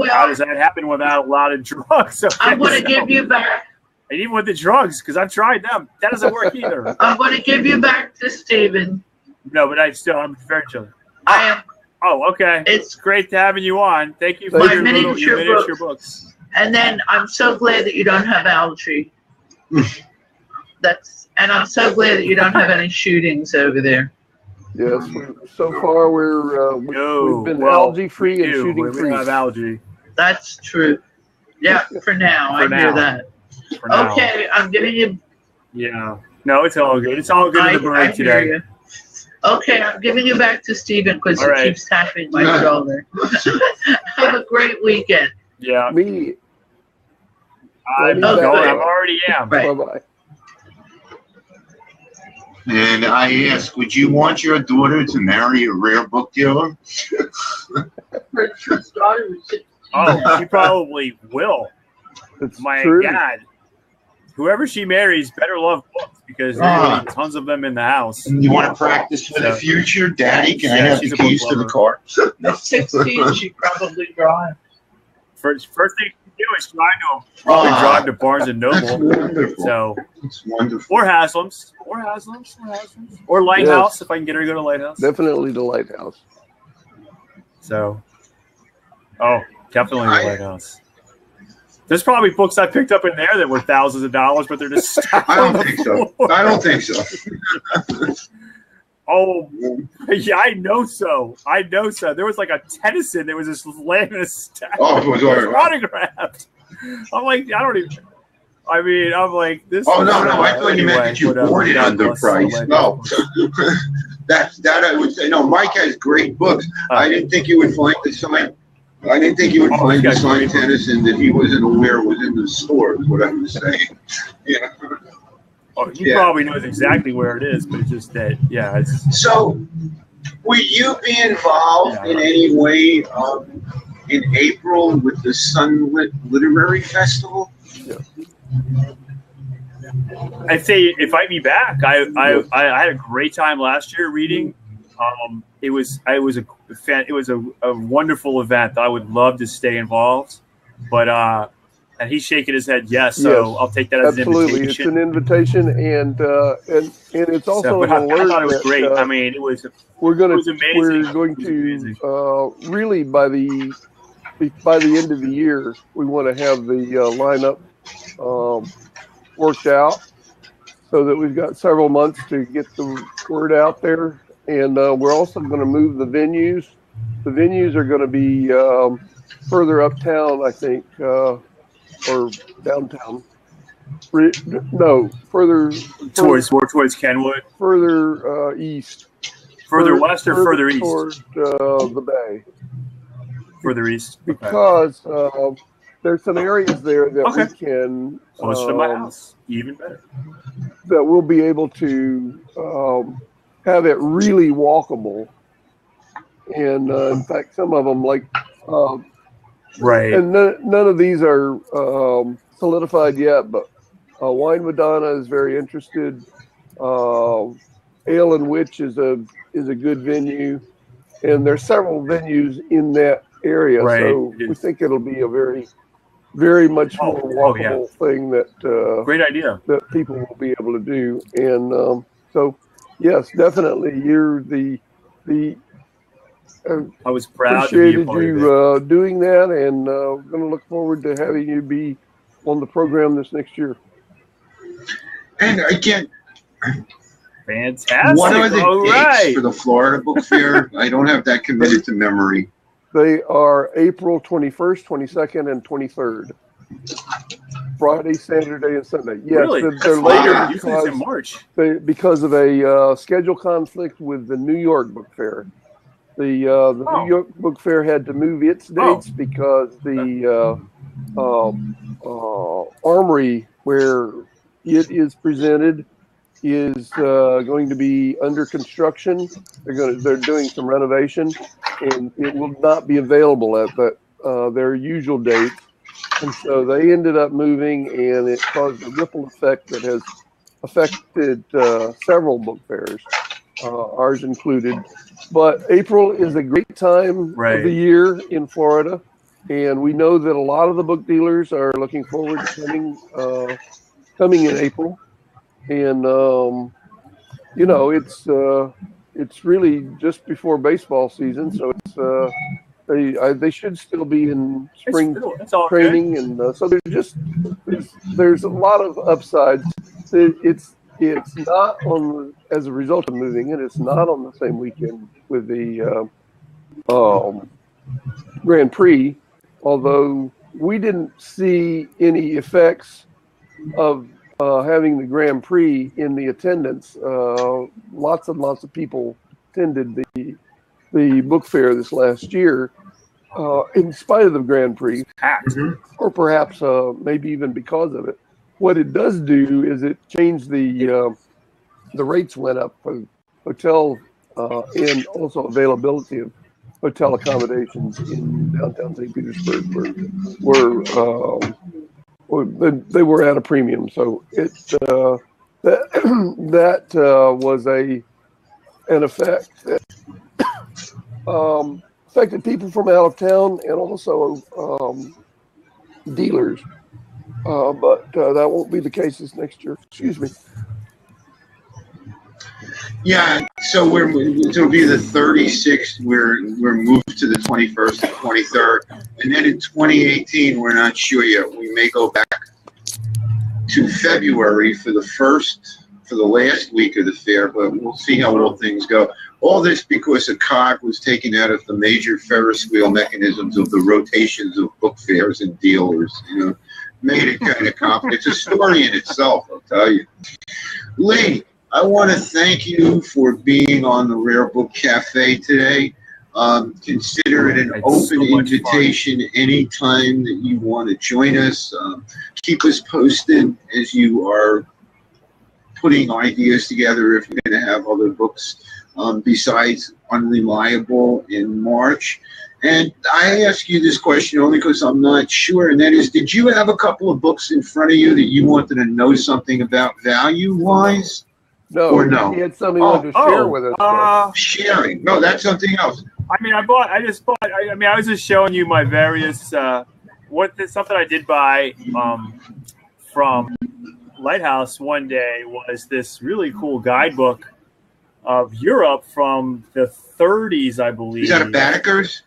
how does that happen without a lot of drugs? Okay, I'm going to give you back. And even with the drugs, because I've tried them, that doesn't work either. I'm going to give you back to Stephen. No, but I'm very chill. I am. Oh, okay. It's great to having you on. Thank you for my your miniature books. And then I'm so glad that you don't have algae. And I'm so glad that you don't have any shootings over there. Yes, so far we've been algae free and shooting free. We have algae. That's true. Yeah, for now. I hear that. Okay, I'm giving you. Yeah. No, it's all good. It's all good in the bird today. You. Okay, I'm giving you back to Stephen because he keeps tapping my shoulder. Have a great weekend. Yeah. Me. I already am. Right. Bye-bye. And I ask, would you want your daughter to marry a rare book dealer? Oh, she probably will. My God. Whoever she marries better love books because there's going to be tons of them in the house. You want to practice for the future? Daddy, can I have the keys to the car? At 16, she probably drive. First thing she do is drive to Barnes and Noble. That's wonderful. So it's wonderful. Or Haslam's. Or Lighthouse if I can get her to go to Lighthouse. Definitely the Lighthouse. So, definitely the Lighthouse. There's probably books I picked up in there that were thousands of dollars, but they're just I don't think so. Oh, yeah, I know so. There was like a Tennyson that was just laying in a stack. Oh, it was autographed. I'm like, I'm like, this. Oh, no, I thought you meant that you bought it under price. No. that I would say. No, Mike has great books. I didn't think you would find the sign. I didn't think you would find the sign Tennyson that he wasn't aware was in the store, is what I was saying. Yeah. Oh, he probably knows exactly where it is, but it's just that, it's... So, will you be involved in any way in April with the Sunlit Literary Festival? Yeah. I'd say invite me back. I had a great time last year reading. It was a wonderful event. I would love to stay involved, but and he's shaking his head yes. So I'll take that as an invitation. It's an invitation, and it's also an alert. I thought it was great. I mean, it was. We're going to really by the end of the year, we want to have the lineup worked out so that we've got several months to get the word out there. And we're also going to move the venues. The venues are going to be further uptown, I think, or downtown. No, further towards Kenwood. Further east. Further west or further east? Toward the bay. Further east. Because there's some areas there that we can closer to my house, even better. That we'll be able to have it really walkable, and in fact, some of them right. And none of these are solidified yet, but Wine Madonna is very interested. Ale and Witch is a good venue, and there's several venues in that area, so we think it'll be a very, very much more walkable thing that great idea that people will be able to do, and so. Yes, definitely. You're the. I was proud to be a part of you doing that, and we're going to look forward to having you be on the program this next year. And again, fantastic. What are the dates for the Florida Book Fair? I don't have that committed to memory. They are April 21st, 22nd, and 23rd. Friday, Saturday, and Sunday. Yes, really? They're later because in March. Because of a schedule conflict with the New York Book Fair. The New York Book Fair had to move its dates because the Armory, where it is presented, is going to be under construction. They're doing some renovation, and it will not be available at their usual date. And so they ended up moving, and it caused a ripple effect that has affected several book fairs, ours included. But April is a great time of the year in Florida, and we know that a lot of the book dealers are looking forward to coming in April. And you know, it's really just before baseball season, so it's they should still be in spring training, and so there's a lot of upsides. It's not on as a result of moving it. It's not on the same weekend with the Grand Prix, although we didn't see any effects of having the Grand Prix in the attendance. Lots and lots of people attended the book fair this last year, in spite of the Grand Prix, or perhaps maybe even because of it. What it does do is it changed the rates went up for hotel and also availability of hotel accommodations in downtown St. Petersburg they were at a premium. So that was an effect that affected people from out of town and also dealers. But that won't be the case this next year. Excuse me. Yeah, so it'll be the 36th. We're moved to the 21st and 23rd, and then in 2018, we're not sure yet. We may go back to February for the last week of the fair, but we'll see how all things go. All this because a cog was taken out of the major Ferris wheel mechanisms of the rotations of book fairs and dealers. You know, made it kind of complicated. It's a story in itself, I'll tell you. Lee, I want to thank you for being on the Rare Book Cafe today. Consider it an open invitation anytime that you want to join us. Keep us posted as you are putting ideas together if you're going to have other books besides Unreliable in March. And I ask you this question only because I'm not sure, and that is, did you have a couple of books in front of you that you wanted to know something about value-wise? No, or no? He had something he wanted to share with us. Sharing. No, that's something else. I mean, I was just showing you my various, something I did buy from Lighthouse one day was this really cool guidebook of Europe from the 30s, I believe. Is that a Baedeker's?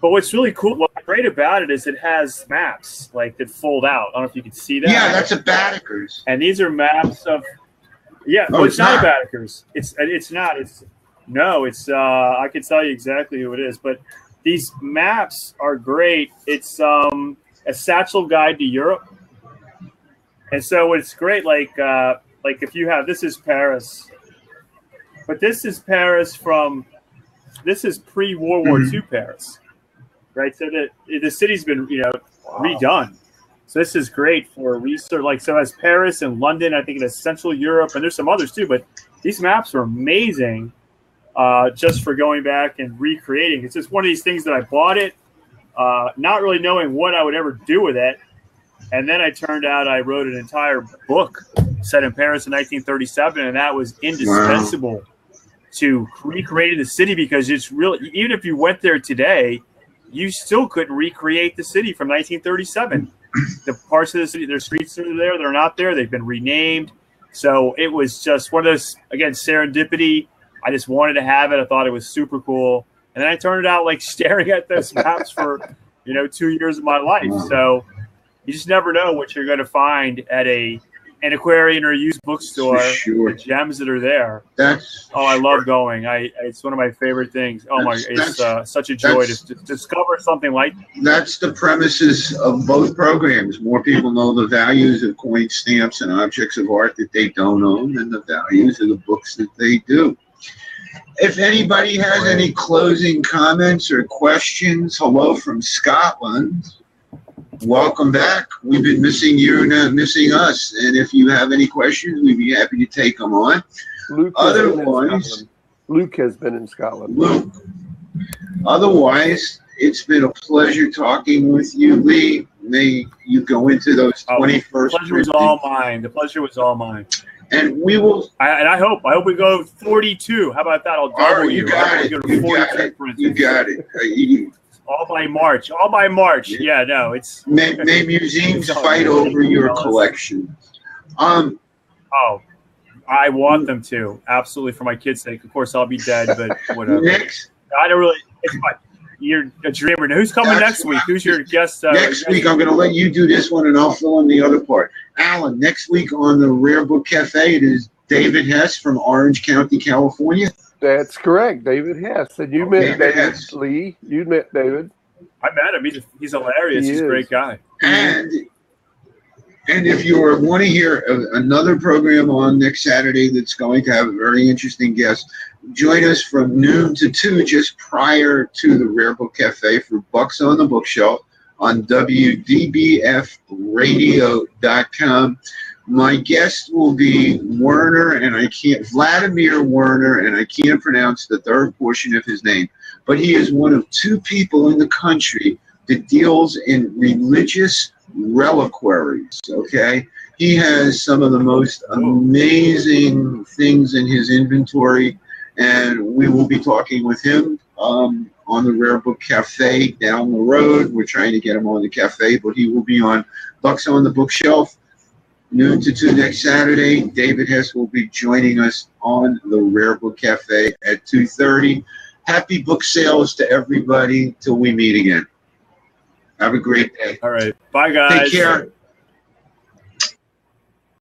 But what's really cool, what's great about it is it has maps like that fold out. I don't know if you can see that. Yeah, that's a Baedeker's. And these are maps of, it's not a Baedeker's. It's not. I can tell you exactly who it is. But these maps are great. It's a satchel guide to Europe. And so it's great, like if you have, this is Paris. But this is Paris this is pre-World War II Paris. Right, so the city's been redone, so this is great for research. So as Paris and London, I think it has Central Europe, and there's some others too. But these maps are amazing, just for going back and recreating. It's just one of these things that I bought it, not really knowing what I would ever do with it, and then I wrote an entire book set in Paris in 1937, and that was indispensable to recreating the city because it's really, even if you went there today, you still couldn't recreate the city from 1937. The parts of the city, their streets are there, they're not there, they've been renamed. So it was just one of those, again, serendipity. I just wanted to have it. I thought it was super cool. And then I turned it out like staring at those maps for, 2 years of my life. So you just never know what you're going to find at a antiquarian or used bookstore. Sure. The gems that are there. I love going. It's one of my favorite things. It's such a joy to discover something like that. That's the premises of both programs. More people know the values of coin stamps and objects of art that they don't own than the values of the books that they do. If anybody has any closing comments or questions, hello from Scotland. welcome back. We've been missing you, not missing us. And if you have any questions, we'd be happy to take them on. Luke has been in Scotland. Luke. Otherwise, it's been a pleasure talking with you, Lee. May you go into those 21st. The pleasure was all mine. The pleasure was all mine. And we will. I hope we go 42. How about that? I'll double you. You got it. All by March. All by March. Yeah, no, it's. May museums fight over your collection. Oh, I want them to. Absolutely, for my kids' sake. Of course, I'll be dead, but whatever. Next. I don't really. It's fine. You're a dreamer. Now, who's coming next week? Who's your guest? Next week, I'm going to let you do this one, and I'll fill in the other part. Alan, next week on the Rare Book Cafe, it is David Hess from Orange County, California. That's correct, David Hess. And you met David, Lee. You met David. I met him. He's hilarious. He's a great guy. And if you want to hear another program on next Saturday that's going to have a very interesting guest, join us from noon to 2 just prior to the Rare Book Cafe for Bucks on the Bookshelf on WDBFradio.com. My guest will be Vladimir Werner, and I can't pronounce the third portion of his name, but he is one of 2 people in the country that deals in religious reliquaries, okay? He has some of the most amazing things in his inventory, and we will be talking with him on the Rare Book Cafe down the road. We're trying to get him on the cafe, but he will be on Bucks on the Bookshelf, noon to 2 next Saturday. David Hess will be joining us on the Rare Book Cafe at 2:30. Happy book sales to everybody till we meet again. Have a great day. All right. Bye, guys. Take care.